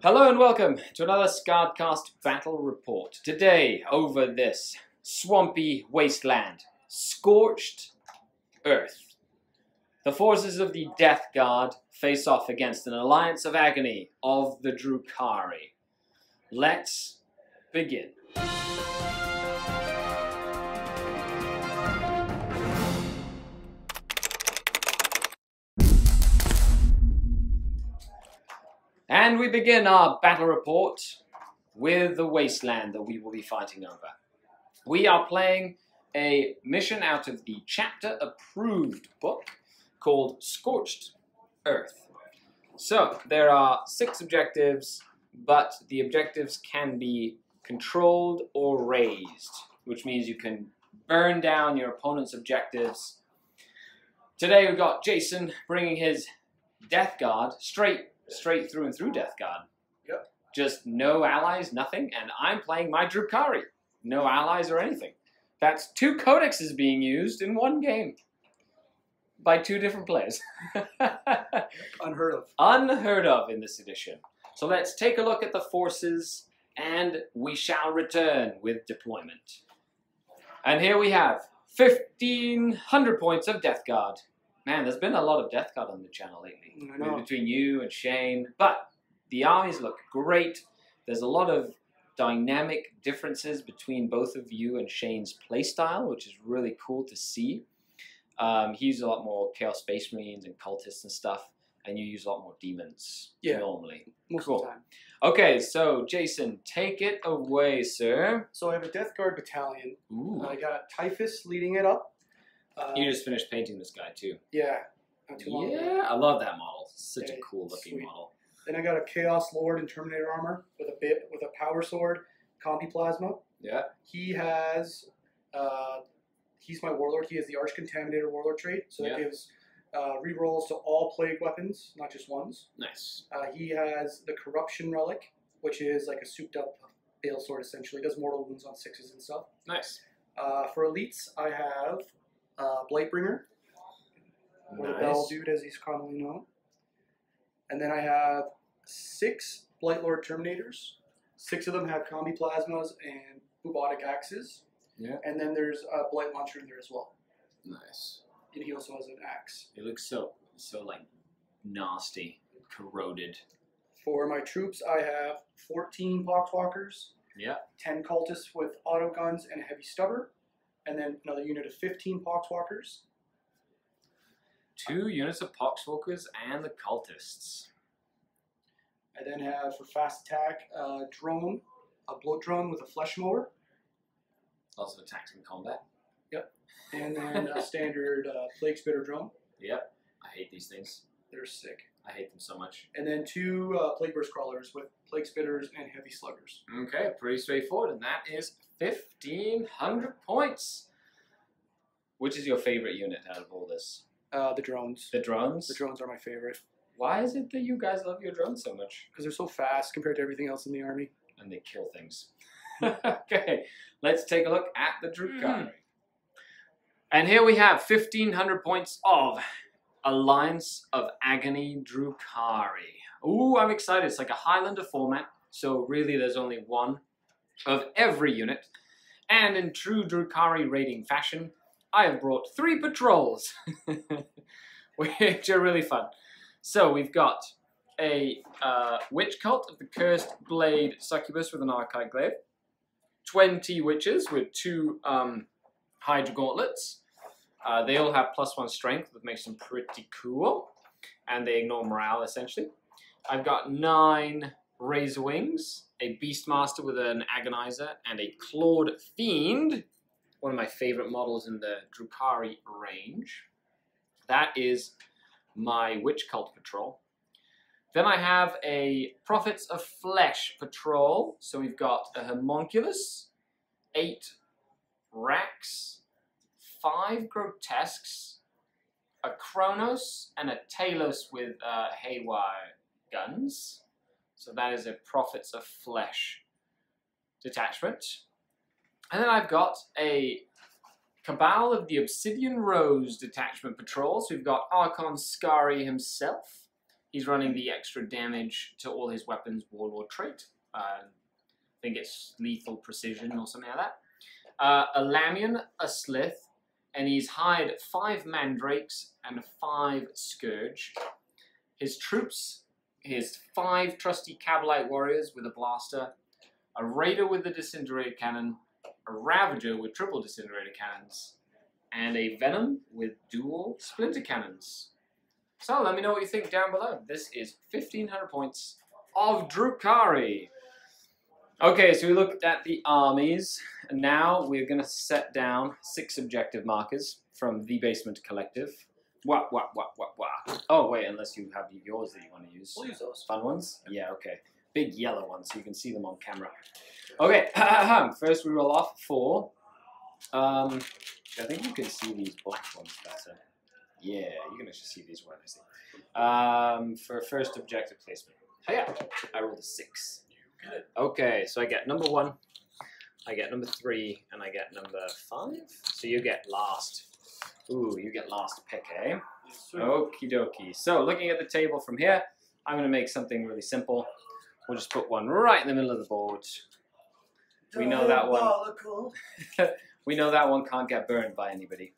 Hello and welcome to another SkaredCast battle report. Today, over this swampy wasteland, Scorched Earth, the forces of the Death Guard face off against an alliance of agony of the Drukhari. Let's begin. And we begin our battle report with the wasteland that we will be fighting over. We are playing a mission out of the chapter-approved book called Scorched Earth. So, there are 6 objectives, but the objectives can be controlled or raised, which means you can burn down your opponent's objectives. Today we've got Jason bringing his Death Guard straight through and through Death Guard. Yep. Just no allies, nothing, and I'm playing my Drukhari. No allies or anything. That's 2 codexes being used in one game. By 2 different players. Unheard of. Unheard of in this edition. So let's take a look at the forces, and we shall return with deployment. And here we have 1,500 points of Death Guard. Man, there's been a lot of Death Guard on the channel lately. I know. Between you and Shane. But the armies look great. There's a lot of dynamic differences between both of you and Shane's playstyle, which is really cool to see. He uses a lot more Chaos Space Marines and cultists and stuff, and you use a lot more demons normally. Most Cool. of the time. Okay, so Jason, take it away, sir. So I have a Death Guard battalion. Ooh. I got Typhus leading it up. You just finished painting this guy too. Yeah. Not too long ago. Yeah, I love that model. Such Yeah, a cool looking sweet. model. Then I got a Chaos Lord in Terminator armor with a power sword, combi plasma. Yeah. He has he's my warlord. He has the Arch Contaminator warlord trait, so that gives rerolls to all plague weapons, not just ones. Nice. He has the Corruption Relic, which is like a souped up bale sword essentially. It does mortal wounds on 6s and stuff. Nice. For elites, I have Blightbringer, or the Bell Dude as he's commonly known. And then I have 6 Blightlord Terminators. 6 of them have combi plasmas and bubotic axes. Yeah. And then there's a Blight Launcher in there as well. Nice. And he also has an axe. It looks so like nasty, corroded. For my troops, I have 14 Poxwalkers, Yeah. 10 cultists with auto guns and a heavy stubber, and then another unit of 15 Poxwalkers. 2 units of Poxwalkers and the cultists. I then have, for fast attack, a drone, a bloat drone with a flesh mower. Lots of attacks in combat. Yep. And then a standard plague spitter drone. Yep. I hate these things. They're sick. I hate them so much. And then 2 plague burst crawlers with plague spitters and heavy sluggers. Okay, pretty straightforward, and that is 1,500 points. Which is your favorite unit out of all this? The drones. The drones? The drones are my favorite. Why is it that you guys love your drones so much? Because they're so fast compared to everything else in the army. And they kill things. Okay, let's take a look at the Drukhari. And here we have 1,500 points of Alliance of Agony Drukhari. Ooh, I'm excited. It's like a Highlander format, so really there's only one of every unit. And in true Drukhari raiding fashion, I have brought 3 patrols, which are really fun. So we've got a Witch Cult of the Cursed Blade Succubus with an Archite Glaive, 20 Witches with 2 Hydra Gauntlets. They all have +1 strength, which makes them pretty cool, and they ignore morale essentially. I've got 9 Razor Wings, a Beastmaster with an Agonizer, and a Clawed Fiend, one of my favorite models in the Drukhari range. That is my Witch Cult patrol. Then I have a Prophets of Flesh patrol. So we've got a Homunculus, 8 Racks, 5 Grotesques, a Kronos, and a Talos with Haywire guns. So that is a Prophets of Flesh detachment. And then I've got a Cabal of the Obsidian Rose detachment patrol. So we've got Archon Skari himself. He's running the extra damage to all his weapons warlord trait. I think it's lethal precision or something like that. A Lamian, a Slith, and he's hired 5 Mandrakes and 5 Scourge. His troops, his 5 trusty Cabalite warriors with a blaster, a Raider with a disintegrator cannon, a Ravager with triple disintegrator cannons, and a Venom with dual splinter cannons. So let me know what you think down below. This is 1,500 points of Drukhari. Okay, so we looked at the armies, and now we're going to set down 6 objective markers from the Basement Collective. Wah. Oh, wait, unless you have yours that you want to use. We'll use those. Fun ones? Yeah, okay. Big yellow ones so you can see them on camera. Okay, first we roll off 4. I think you can see these black ones better. Yeah, you can actually see these ones, I see. For first objective placement. Yeah, I rolled a 6. Okay, so I get number 1, I get number 3, and I get number 5. So you get last. Ooh, you get last pick, eh? Okie dokie. So looking at the table from here, I'm going to make something really simple. We'll just put one right in the middle of the board. We know that one. We know that one can't get burned by anybody.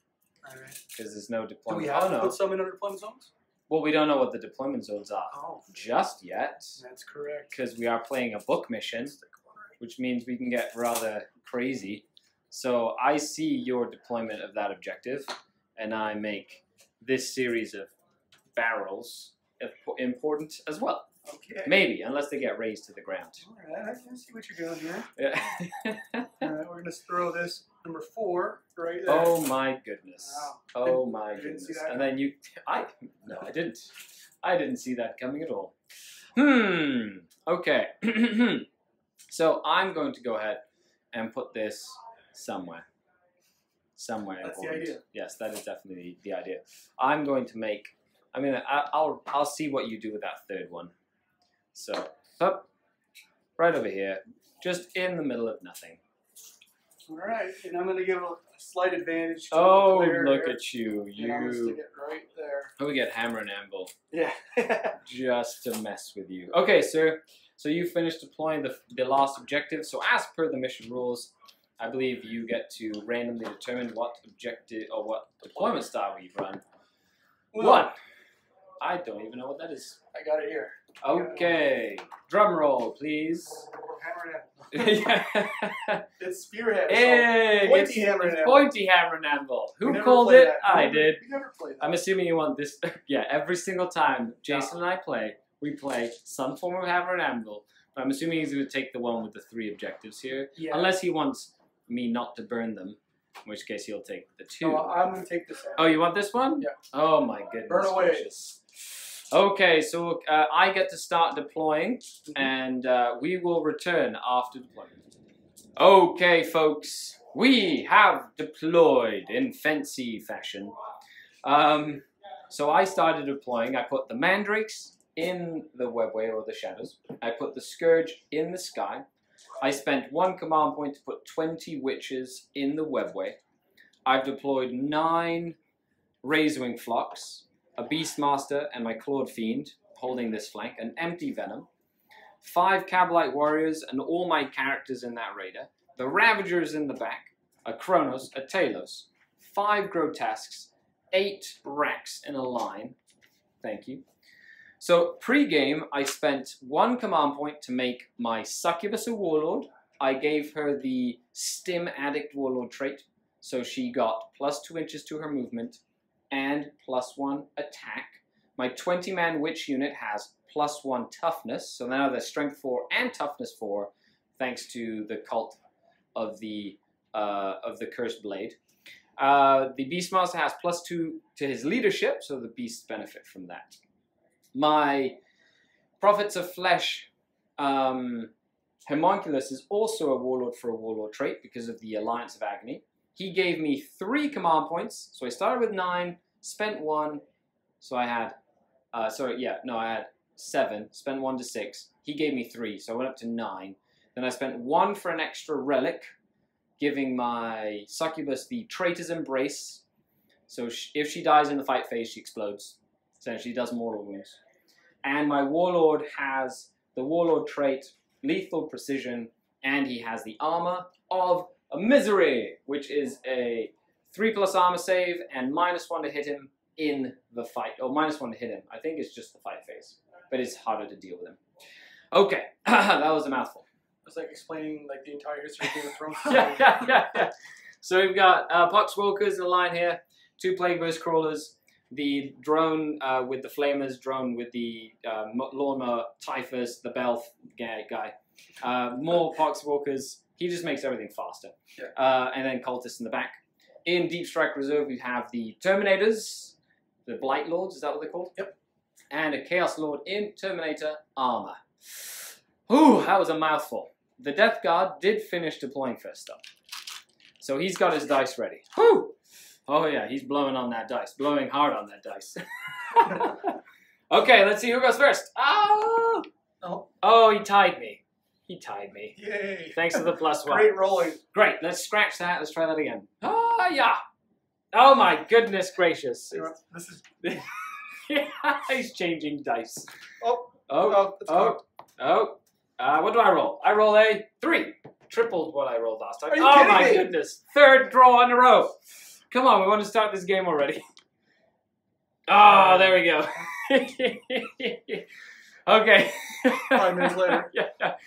Alright. Because there's no deployment. Do we have to put some in our deployment zones? Well, we don't know what the deployment zones are just yet. That's correct. Because we are playing a book mission, which means we can get rather crazy. So I see your deployment of that objective, and I make this series of barrels important as well. Okay. Maybe, unless they get raised to the ground. Alright, I can see what you're doing here. Yeah. Alright, we're going to throw this number 4 right there. Oh my goodness. Wow. Oh my You didn't see goodness. that And then no, I didn't. I didn't see that coming at all. Okay. So I'm going to go ahead and put this somewhere. Somewhere That's important. the idea. Yes, that is definitely the idea. I'm going to make, I'll see what you do with that third one. So, up, right over here, just in the middle of nothing. Alright, and I'm going to give a slight advantage to Oh, the player look here. at you. And I'm going to stick it right there. Oh, we get hammer and anvil. Yeah. Just to mess with you. Okay, sir. So you finished deploying the last objective. So as per the mission rules, I believe you get to randomly determine what objective or what deployment style we run. Well, 1. I don't even know what that is. I got it here. Okay. Drum roll, please. Hammer and anvil. Yeah. It's spearhead. Hey, pointy it's hammer and anvil. pointy hammer and anvil. We Who never called played it? that. I did. We never played that. I'm assuming you want this. Yeah, every single time Jason and I play, we play some form of hammer and anvil. But I'm assuming he's going to take the one with the 3 objectives here. Yeah. Unless he wants me not to burn them, in which case he'll take the 2. No, I'm going to take this out. Oh, you want this one? Yeah. Oh my goodness. Burn away. Gracious. Okay, so I get to start deploying, and we will return after deployment. Okay, folks, we have deployed in fancy fashion. So I started deploying. I put the mandrakes in the webway or the shadows. I put the scourge in the sky. I spent 1 command point to put 20 witches in the webway. I've deployed 9 Razorwing flocks, a Beastmaster and my Clawed Fiend holding this flank, an empty Venom, 5 Cabalite warriors and all my characters in that raider, the Ravagers in the back, a Kronos, a Talos, 5 Grotesques, 8 Racks in a line. Thank you. So pre-game, I spent 1 command point to make my Succubus a Warlord. I gave her the Stim Addict Warlord trait, so she got +2 inches to her movement and +1 attack. My 20-man witch unit has +1 toughness, so now they're strength 4 and toughness 4, thanks to the cult of the cursed blade. The Beastmaster has +2 to his leadership, so the beasts benefit from that. My Prophets of Flesh Homunculus is also a warlord for a warlord trait because of the Alliance of Agony. He gave me 3 command points, so I started with 9, spent 1, so I had, I had 7, spent 1 to 6. He gave me 3, so I went up to 9. Then I spent 1 for an extra relic, giving my Succubus the Traitor's Embrace. So if she dies in the fight phase, she explodes. Essentially does mortal wounds. And my Warlord has the Warlord trait, Lethal Precision, and he has the armor of a Misery, which is a 3+ armor save and -1 to hit him in the fight. Or -1 to hit him. I think it's just the fight phase, but it's harder to deal with him. Okay, that was a mouthful. It's like explaining like the entire history of Game of Thrones. yeah. So we've got Poxwalkers in the line here, 2 Plagueburst Crawlers, the drone with the flamers, drone with the lawnmower, Typhus, the Belf guy. More Poxwalkers. He just makes everything faster. Yeah. And then Cultists in the back. In Deep Strike Reserve, we have the Terminators, the Blight Lords, is that what they're called? Yep. And a Chaos Lord in Terminator armor. Ooh, that was a mouthful. The Death Guard did finish deploying first up. So he's got his dice ready. Whew! Oh yeah, he's blowing on that dice. Blowing hard on that dice. Okay, let's see who goes first. Oh! Oh, he tied me. He tied me. Yay! Thanks for the +1. Great rolling. Great, let's scratch that. Let's try that again. Oh, yeah. Oh my goodness gracious. This is... He's changing dice. Oh. What do I roll? I roll a 3. Tripled what I rolled last time. Are you Oh kidding my me? goodness. 3rd draw in a row. Come on, we want to start this game already. Oh, there we go. Okay. 5 minutes later. Yeah.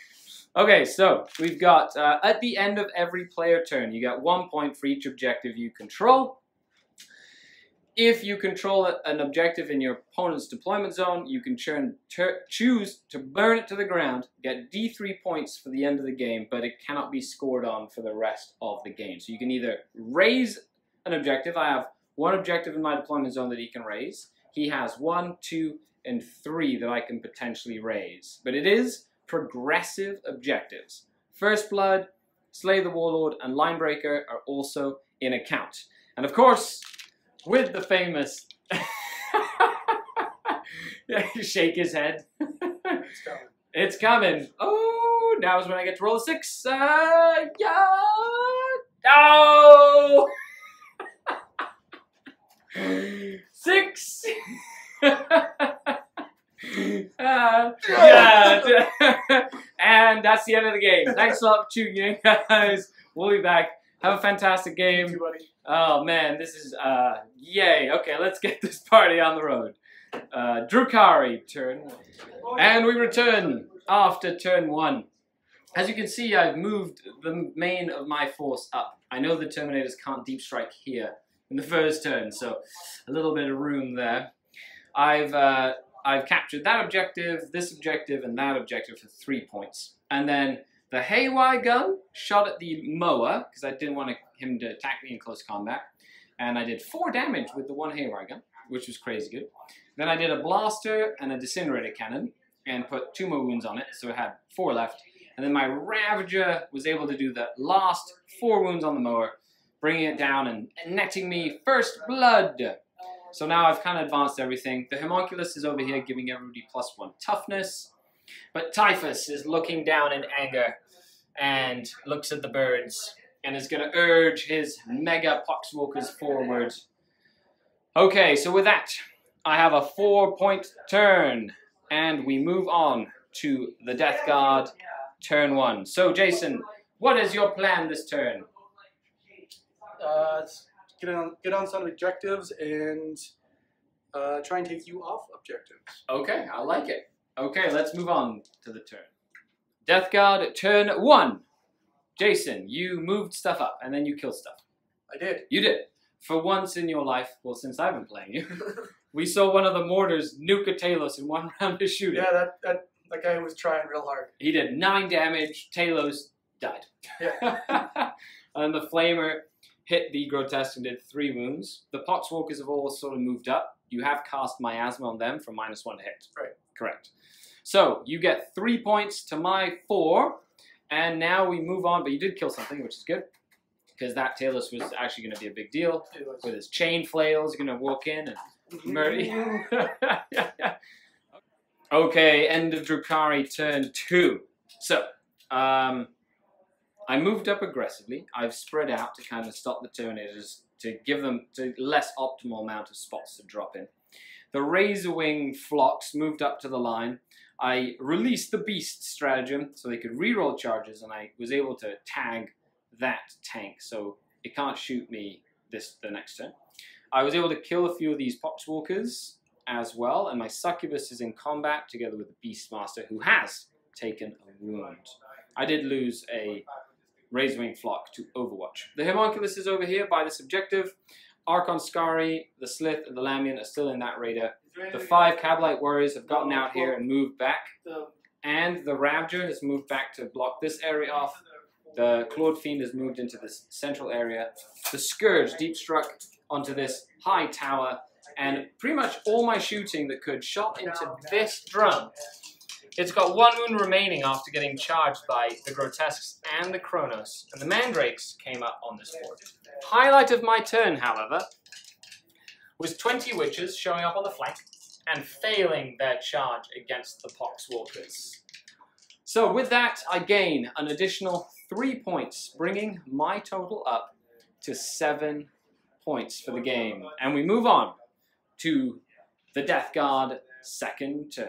Okay, so we've got, at the end of every player turn, you get 1 point for each objective you control. If you control an objective in your opponent's deployment zone, you can choose to burn it to the ground, get D3 points for the end of the game, but it cannot be scored on for the rest of the game. So you can either raise an objective. I have 1 objective in my deployment zone that he can raise. He has 1, 2, and 3 that I can potentially raise. But it is progressive objectives. First Blood, Slay the Warlord, and Linebreaker are also in account. And of course, with the famous... Shake his head. It's coming. It's coming. Oh, now is when I get to roll a 6. Yeah. Oh! 6. Yeah. And that's the end of the game. Thanks a lot for tuning in, guys. We'll be back. Have a fantastic game. Thank you, buddy. Oh man, this is yay. Okay, let's get this party on the road. Drukhari turn 1. And we return after turn 1. As you can see, I've moved the main of my force up. I know the Terminators can't deep strike here in the first turn, so a little bit of room there. I've captured that objective, this objective, and that objective for 3 points. And then the Haywire gun shot at the mower, because I didn't want him to attack me in close combat. And I did 4 damage with the 1 Haywire gun, which was crazy good. Then I did a blaster and a disintegrator cannon, and put 2 more wounds on it, so it had 4 left. And then my Ravager was able to do the last 4 wounds on the mower, bringing it down and netting me first blood. So now I've kind of advanced everything. The Homunculus is over here giving everybody +1 toughness. But Typhus is looking down in anger and looks at the birds and is going to urge his mega Poxwalkers forward. Okay, so with that, I have a 4-point turn. And we move on to the Death Guard, turn 1. So Jason, what is your plan this turn? Get on some objectives and try and take you off objectives. Okay, I like it. Okay, let's move on to the turn. Death Guard, turn 1. Jason, you moved stuff up and then you killed stuff. I did. You did. For once in your life, well, since I've been playing you, we saw one of the mortars nuke a Talos in 1 round of shooting. Yeah, that guy was trying real hard. He did 9 damage. Talos died. Yeah. And the Flamer hit the Grotesque and did 3 wounds. The Poxwalkers have all sort of moved up. You have cast Miasma on them for -1 to hit. Right. Correct. So you get 3 points to my 4. And now we move on. But you did kill something, which is good. Because that Talos was actually going to be a big deal. With his chain flails, you're going to walk in and murder you. Okay, end of Drukhari, turn 2. So, I moved up aggressively. I've spread out to kind of stop the Terminators, to give them to less optimal amount of spots to drop in. The Razorwing flocks moved up to the line. I released the Beast stratagem so they could reroll charges, and I was able to tag that tank so it can't shoot me the next turn. I was able to kill a few of these Poxwalkers as well, and my Succubus is in combat together with the Beastmaster, who has taken a wound. I did lose a Razorwing flock to Overwatch. The Homunculus is over here by this objective. Archon Skari, the Slith, and the Lamian are still in that raider. The 5 Kabalite warriors have gotten out here and moved back. And the Ravager has moved back to block this area off. The Clawed Fiend has moved into this central area. The Scourge deep struck onto this high tower. And pretty much all my shooting that could shot into this drum. It's got 1 wound remaining after getting charged by the Grotesques and the Kronos, and the Mandrakes came up on this board. Highlight of my turn, however, was 20 Witches showing up on the flank and failing their charge against the Poxwalkers. So with that, I gain an additional 3 points, bringing my total up to 7 points for the game. And we move on to the Death Guard second turn.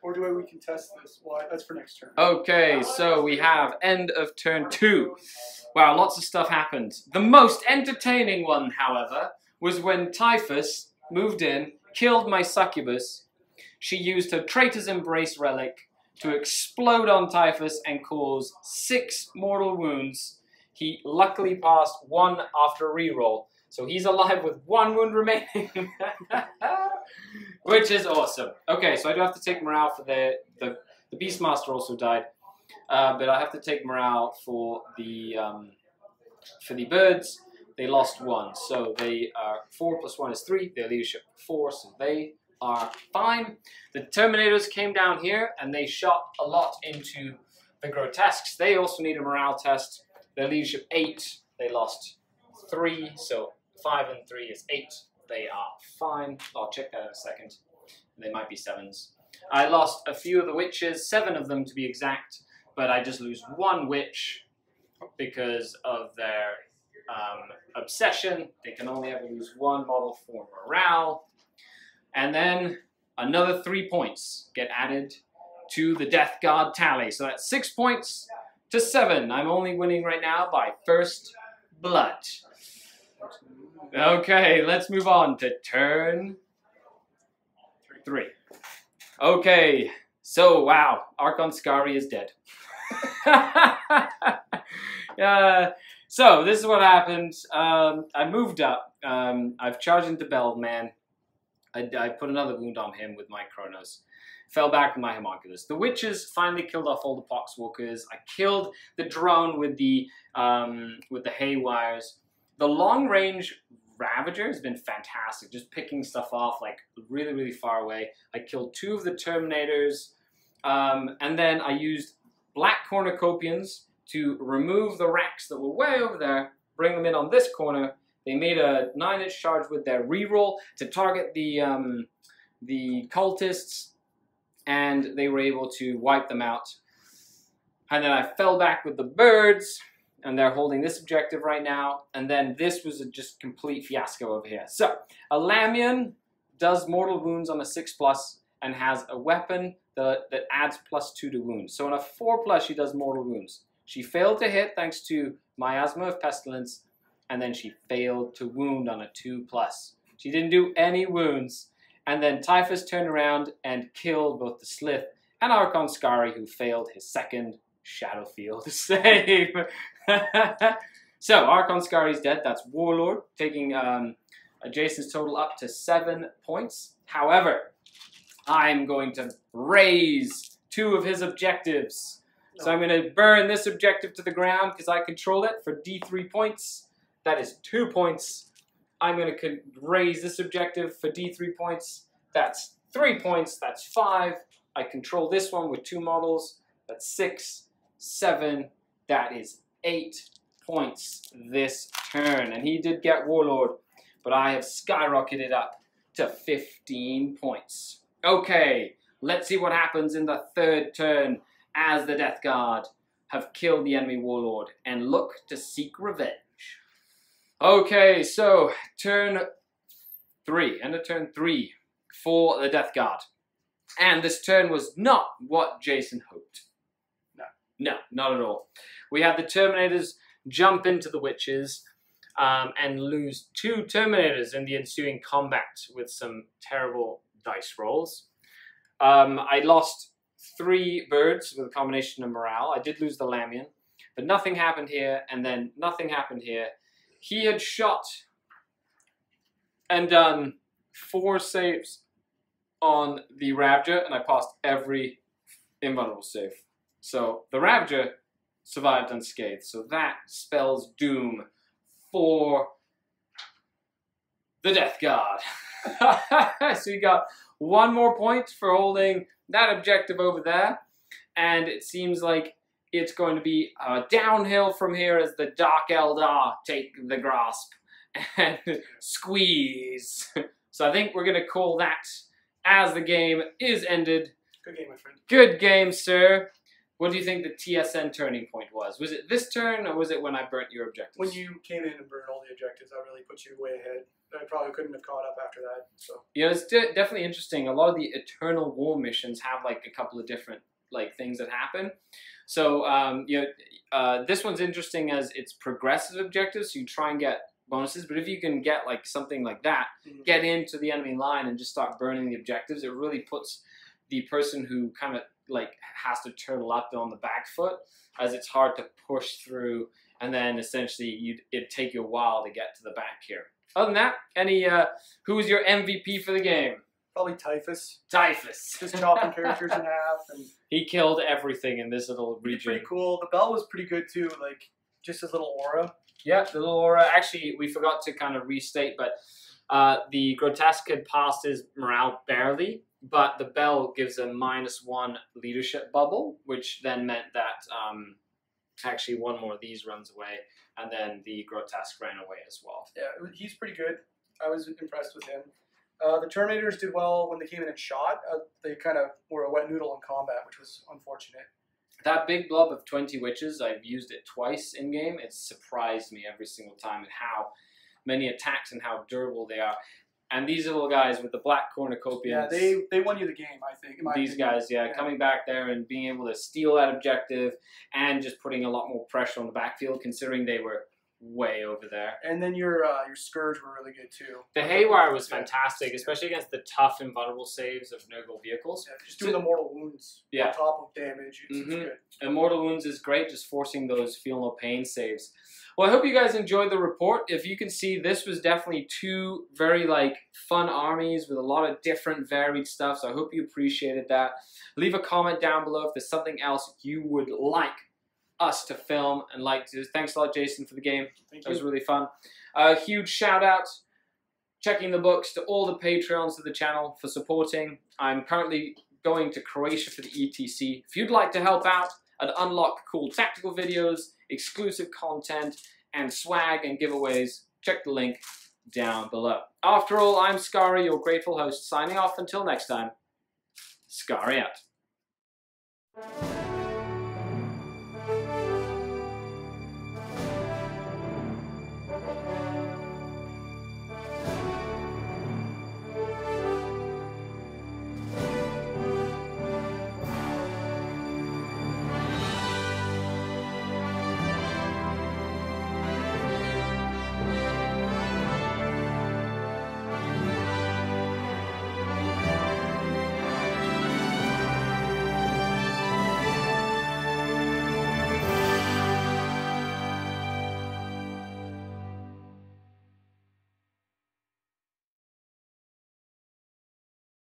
Or do we contest this? Well, that's for next turn. Okay, so we have end of turn 2. Wow, lots of stuff happened. The most entertaining one, however, was when Typhus moved in, killed my Succubus. She used her Traitor's Embrace relic to explode on Typhus and cause 6 mortal wounds. He luckily passed 1 after a reroll, so he's alive with 1 wound remaining. Which is awesome. Okay, so I do have to take morale for the Beastmaster also died, but I have to take morale for the birds. They lost 1, so they are 4 + 1 is 3. Their leadership 4, so they are fine. The Terminators came down here and they shot a lot into the Grotesques. They also need a morale test. Their leadership 8. They lost 3, so 5 and 3 is 8. They are fine. I'll check that in a second. They might be 7s. I lost a few of the witches, 7 of them to be exact, but I just lose 1 witch because of their obsession. They can only ever lose 1 model for morale. And then another 3 points get added to the Death Guard tally. So that's 6 points to 7. I'm only winning right now by first blood. Okay, let's move on to turn 3. Okay, so wow, Archon Skari is dead. So this is what happened. I moved up. I've charged into Bellman. I put another wound on him with my Kronos. Fell back with my Homunculus. The Witches finally killed off all the Poxwalkers. I killed the drone with the Haywires. The long-range Ravager has been fantastic, just picking stuff off like really, really far away. I killed 2 of the Terminators, and then I used Black Cornucopians to remove the Wrecks that were way over there, bring them in on this corner. They made a 9-inch charge with their reroll to target the cultists, and they were able to wipe them out. And then I fell back with the birds, and they're holding this objective right now. And then this was a just complete fiasco over here. So, a Lamian does mortal wounds on a 6+ and has a weapon that adds +2 to wounds. So on a 4+, she does mortal wounds. She failed to hit thanks to Miasma of Pestilence, and then she failed to wound on a 2+. She didn't do any wounds. And then Typhus turned around and killed both the Slith and Archon Skari, who failed his second Shadowfield save. So Archon Skari's dead. That's Warlord, taking Jason's total up to 7 points. However, I'm going to raise 2 of his objectives. So I'm going to burn this objective to the ground because I control it for D3 points. That is 2 points. I'm going to raise this objective for D3 points. That's 3 points. That's 5. I control this one with 2 models. That's 6, 7. That is 8 points this turn. And he did get Warlord, but I have skyrocketed up to 15 points. Okay, let's see what happens in the third turn as the Death Guard have killed the enemy Warlord and look to seek revenge. Okay, so turn 3, end of turn 3. for the Death Guard. And this turn was not what Jason hoped. No, not at all. We had the Terminators jump into the Witches and lose 2 Terminators in the ensuing combat with some terrible dice rolls. I lost 3 birds with a combination of morale. I did lose the Lamian, but nothing happened here, and then nothing happened here. He had shot and done 4 saves on the Ravager, and I passed every invulnerable save. So the Ravager survived unscathed, so that spells doom for the Death Guard. So you got 1 more point for holding that objective over there, and it seems like it's going to be downhill from here as the Dark Eldar take the grasp and squeeze. So I think we're going to call that as the game is ended. Good game, my friend. Good game, sir. What do you think the TSN turning point was? Was it this turn, or was it when I burnt your objectives? When you came in and burned all the objectives, that really put you way ahead. I probably couldn't have caught up after that. So you know, it's definitely interesting. A lot of the Eternal War missions have like a couple of different like things that happen. So you know, this one's interesting as it's progressive objectives. So you try and get bonuses, but if you can get like something like that, get into the enemy line and just start burning the objectives, it really puts the person who kind of like has to turtle up on the back foot, as it's hard to push through, and then essentially it'd take you a while to get to the back here. Other than that, any who was your MVP for the game? Probably Typhus. Typhus. Just chopping characters in half, and he killed everything in this little region. Pretty cool. The bell was pretty good too, like just his little aura. Yeah, the little aura. Actually, we forgot to kind of restate, but the Grotesque had passed his morale barely, but the bell gives a -1 leadership bubble, which then meant that actually 1 more of these runs away, and then the Grotesque ran away as well. Yeah, he's pretty good. I was impressed with him. The Terminators did well when they came in and shot. They kind of were a wet noodle in combat, which was unfortunate. That big blob of 20 witches, I've used it twice in-game. It surprised me every single time at how many attacks and how durable they are. And these little guys with the black cornucopians... Yeah, they won you the game, I think. These guys, yeah, coming back there and being able to steal that objective and just putting a lot more pressure on the backfield, considering they were way over there. And then your Scourge were really good too. The Haywire was fantastic, especially against the tough invulnerable saves of Nurgle vehicles. Yeah, just doing the mortal wounds on top of damage. It's good. And mortal wounds is great, just forcing those feel no pain saves. Well, I hope you guys enjoyed the report. If you can see, this was definitely 2 very like fun armies with a lot of different varied stuff. So I hope you appreciated that. Leave a comment down below if there's something else you would like us to film and like to. Thanks a lot, Jason, for the game. It was really fun. A huge shout out, checking the books, to all the Patreons of the channel for supporting. I'm currently going to Croatia for the ETC. If you'd like to help out and unlock cool tactical videos, exclusive content, and swag and giveaways, check the link down below. After all, I'm Skari, your grateful host, signing off until next time. Skari out.